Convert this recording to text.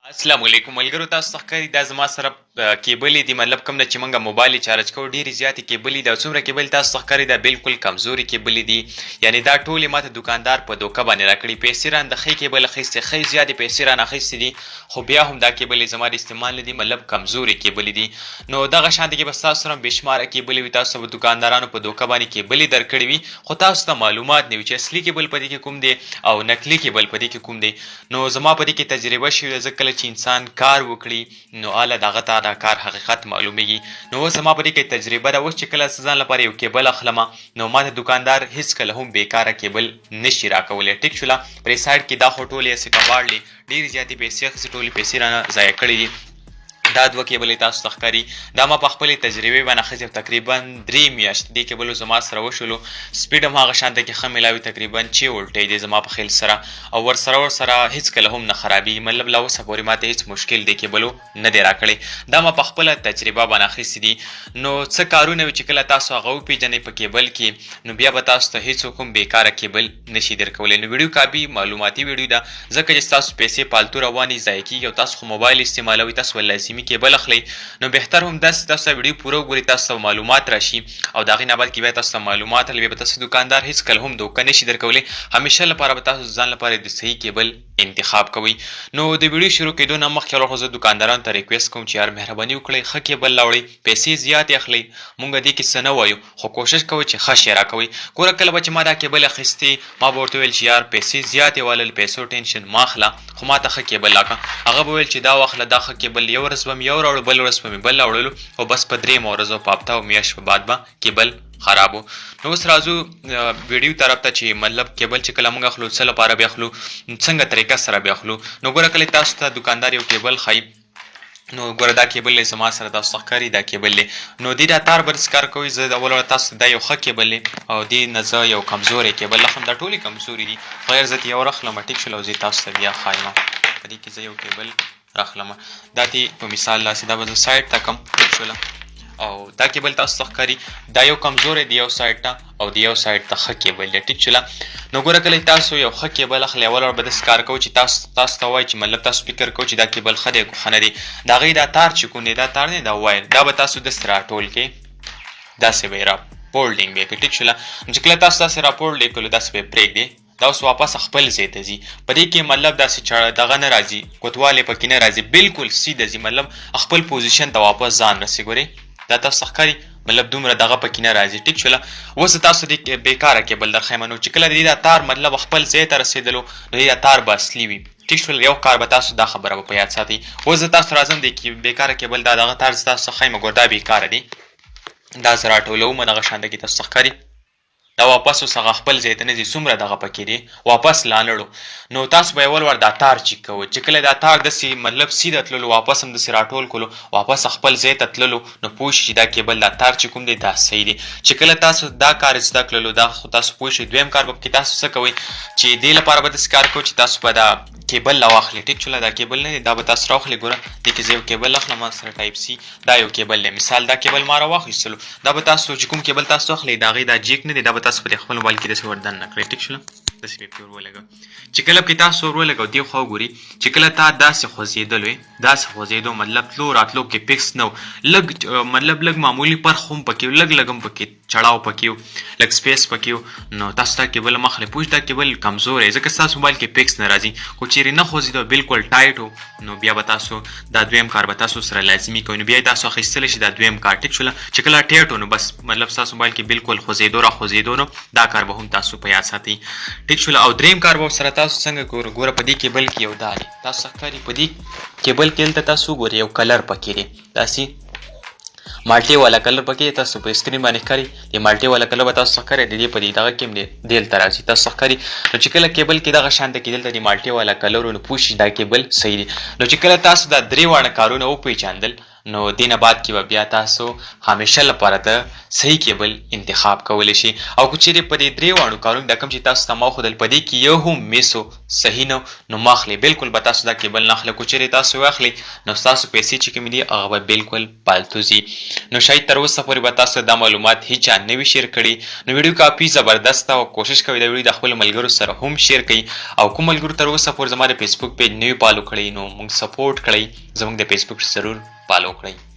السلام علیکم ملګرو، تاسو ته ښکاري دا زما سره کیبلې دي. مطلب کوم نه چې موږ موبایل چارج کوو ډېرې زیاتې کیبلې دي او څومره کیبل تاسو ته ښکاري دا بالکل کمزوري کیبلې دي. یعنې دا ټولې ماته دوکاندار په دوکه باندې راکړي. پیسې رانه د ښې کیبل اخیستې، ښې زیاتې پیسې رانه اخیستې دي، خو بیا هم دا کیبلې زما د استعمال نه دي، مطلب کمزوري کیبلې دي. نو دغه شانتې کې به ستاسو سره بې شماره کیبلې وي. تاسو به دوکاندارانو په دوکه باندې کیبلې درکړې وي، خو تاسو ته معلومات نه وي چې اصلي کیبل په دې کې کوم دی او نقلي کیبل په دې کې کوم دی. نو زما په دې کې تجربه شوې ده. زه کله چې انسان کار وکړي نو اله دغه ته دا کار حقیقت معلومیږي. نو اوس زما په دې کې تجربه ده. اوس چې کله زه ځان لپاره یو کیبل اخلم نو ماته دوکاندار هیڅکله هم بیکاره کیبل نشي راکولی. ټیک شوله. په دې سایډ کې دا خو ټولې هسې کباړلې ډېرې زیاتې پیسې اخیستې، ټولې پیسې رانه ضایع کړې دي. دا دوه کیبلې تاسو ته ښکاري. دا ما په خپلې تجربې باندې اخیستې، تقریبا 3 میاشتې دې کیبلو زما سره وشولو. سپیډ هم هغه شانته کې ښه میلاوي، تقریبا 6 ولټۍ دی زما په خیال سره، او ورسره هیڅکله هم نه خرابېږي. مطلب له اوسه پورې ماته هیڅ مشکل دې کیبلو نه دی راکړی. دا ما په خپله تجربه باندې اخیستې دي. نو څه کارونه وي چې کله تاسو هغه وپېژنئ په کیبل کې، نو بیا به تاسو ته هیڅوک هم بیکاره کیبل نشي درکولی. نو ویډیو کافي معلوماتي ویډیو ده، ځکه چې ستاسو پیسې پالتو روانې ضایع کېږي او تاسو خو موبایل استعمالوئ، تاسو به لازمي کیبل اخلئ. نو بهتر هم داسې تاسو ته ویډیو پوره وګورئ، تاسو ته معلومات راشي او د هغې نه بعد کې بیا تاسو ته معلومات هلې بیا به تاسو دوکاندار هېڅکله هم دوکه نشي درکولی. همیشه لپاره به تاسو ځان لپاره د صحیح کیبل انتخاب کوئ. نو د ویډیو شروع کېدو نه مخکې خو زه دوکاندارانو ته ریکویسټ کوم چې یار مهرباني وکړئ ښه کیبل راوړئ، پیسې زیاتې اخلئ، موږ دې کې څه نه وایو، خو کوشش کوئ چې ښه شی راکوئ. ګوره کله به چې ما دا کیبل اخیستې ما به ورته ویل چې یار پیسې زیاتې واله، له پیسو ټینشن مه اخله، خو ما ته ښه کیبل راکړه. هغه به ویل چې دا واخله دا ښه کیبل، یو ورځ به مې یو راوړو، بل ورځ به مې بل راوړلو، او بس په درېیمه ورځ او په هفته او میاشت په بعد به کیبل خراب و. نو اوس راځو ویډیو طرف ته چې مطلب کیبل چې کله موږ اخلو څه لپاره بیا اخلو، څنګه طریقه سره بیا اخلو. نو ګوره کله تاسو ته دوکاندار یو کیبل ښایي، نو ګوره دا کیبل دی زما سره تاسو ته ښکاري دا کیبل دی. نو دې دا تار به کار کوئ. زه اول تاسو ته دا یو ښه کیبل دی او دې نه زه یو کمزوری کیبل اخلم. دا ټولې کمزوري دي، غیر زه یو راخلم ټیک شول او زه تاسو ته بیا ښایم. په دې کې زه یو کیبل راخلم، دا دې په مثال داسې دا به زه سایډ ته کړم ټیک شوله. او دا کیبل تاسو ته ښکاري دا یو کمزوری دی یو سایډ ته او د یو سایډ ته ښه کیبل دی ټیک شوله. نو ګوره کله تاسو یو ښه کیبل اخلئ اول به داسې کار کوو چې تاسو ته وایي چې مطلب تاسو فکر کوئ چې دا کیبل ښه دی که ښه نه دی. د هغې دا تار چې کوم دی دا تار دی دا وایر دا به تاسو داسې راټول کړئ، داسې به یې راپولډینګ به یې کړئ ټیک شوله. چې کله تاسو داسې راپولډینګ کړلو داسې به یې پرېږدئ، دا اوس واپس خپل ځای ته ځي. په دې کې مطلب داسې دغه نه راځي، کوتوالی پکې نه راځي، بالکل سیده ځي، مطلب خپل پوزیشن ته واپس ځان رسي. ګورئ دا تاسو ته ښکاري، مطلب دومره دغه پکې نه راځي ټیک شوله. اوس تاسو د بیکاره کیبل درښیم. نو چې کله د دې دا تار مطلب خپل ځای ته رسېدلو نو دا تار به اصلي وي ټیک شول. یو کار به تاسو دا خبره به په یاد ساتئ. اوس زه تاسو راځم د بیکاره کیبل دا دغه تار زه تاسو ته ښیم. ګوره دا بیکاره دی، دا زه راټولوم دغه شانته کې تاسو ته ښکاري. دا واپس اوس هغه خپل ځای ته نه ځي، څومره دغه پکې دی واپس لاندړو. نو تاسو به اول ور دا تار چیک کوئ. چې کله دا تار داسې مطلب سیده تللو واپس هم داسې راټول کړلو واپس خپل ځای ته تللو نو پوه شئ چې دا کیبل دا تار چې کوم دی دا صحیح دی. چې کله تاسو دا کار زده کړلو دا خو تاسو پوه شئ. دویم کار به کې تاسو څه کوئ چې دې لپاره به داسې کار کوئ چې تاسو به دا کیبل راواخلئ ټیک شوله. دا کیبل نه دی دا به تاسو راواخلئ. ګوره دې کې زه یو کیبل اخلم ما سره ټایپ سي، دا یو کیبل دی. مثال دا کیبل ما راواخیستلو، دا به تاسو چې کوم کیبل تاسو اخلئ د هغې دا جیک نه دی، دا به تاسو په خپل موبایل کې داسې ور دننه کړئ ټیک شوله. داسې به پرې ور ولګوئ. چې کله پکې تاسو ور ولګوئ دې خوا وګورئ چې کله تا داسې خوځېدلو داسې خوځېدو مطلب تلو راتلو کې فکس نه و، لږ مطلب لږ معمولي پرخ هم پکې و، لږ هم پکې چړاو پکې و، لږ سپیس پکې و. نو تاسو دا کیبل هم اخلئ. پوه دا کیبل کمزوری ځکه ستاسو موبایل کې فکس نه راځي. خو چیرې نه خوځېدو بالکل ټایټ و نو بیا به تاسو دا دویم کار به تاسو سره لازمي کوئ. نو بیا یې تاسو اخیستلی شي دا دویم کار ټیک شوله. چې کله ټیټ و نو بس مطلب ستاسو موبایل کې بالکل خوځېدو را خوځېدو نو دا کار به هم تاسو په یاد ساتئ ټیک شوله. او دریم کار به سره تاسو څنګه ګوره په دې کیبل کې یو دا دی تاسو ته ښکاري. په دې کیبل کې دلته تاسو وګورئ یو کلر پکې دی داسې مالټې والا کلر پکې تاسو په سکرین باندې ښکاري. د مالټې والا کلر به تاسو ته ښکاري، د دې په دې دغه کې هم دی دلته راځي تاسو ته ښکاري. نو چې کله کیبل کې دغه شانته کې دلته د مالټې والا کلر نو پوه شئ دا کیبل صحیح دی. نو چې کله تاسو دا درې واړه کارونه وپېژندل نو دینه بعد کې به بیا تاسو همیشه لپاره د صحیح کیبل انتخاب کولی شي. او که چیرې په دې درې واړو کارونو د کوم چې تاسو ته ما وښودل په دې کې یو هم میسو صحیح نه نو مه اخلئ، بالکل به تاسو دا کیبل نه اخلئ. که چیرې تاسو واخلئ نو ستاسو پیسې چې کومې دي هغه به بالکل پالتو ځي. نو شاید تر اوسه پورې به تاسو دا معلومات هیچ چا نه وي شیر کړي نو ویډیو کافي زبردست او کوشش کوئ دا ویډیو د خپلو ملګرو سره هم شیر کړئ. او کوم ملګرو تر اوسه پورې زما د فیسبوک پیج نه وي فالو کړی نو موږ سپورټ کړئ، زموږ د فیسبوک ضرور فالو کړئ.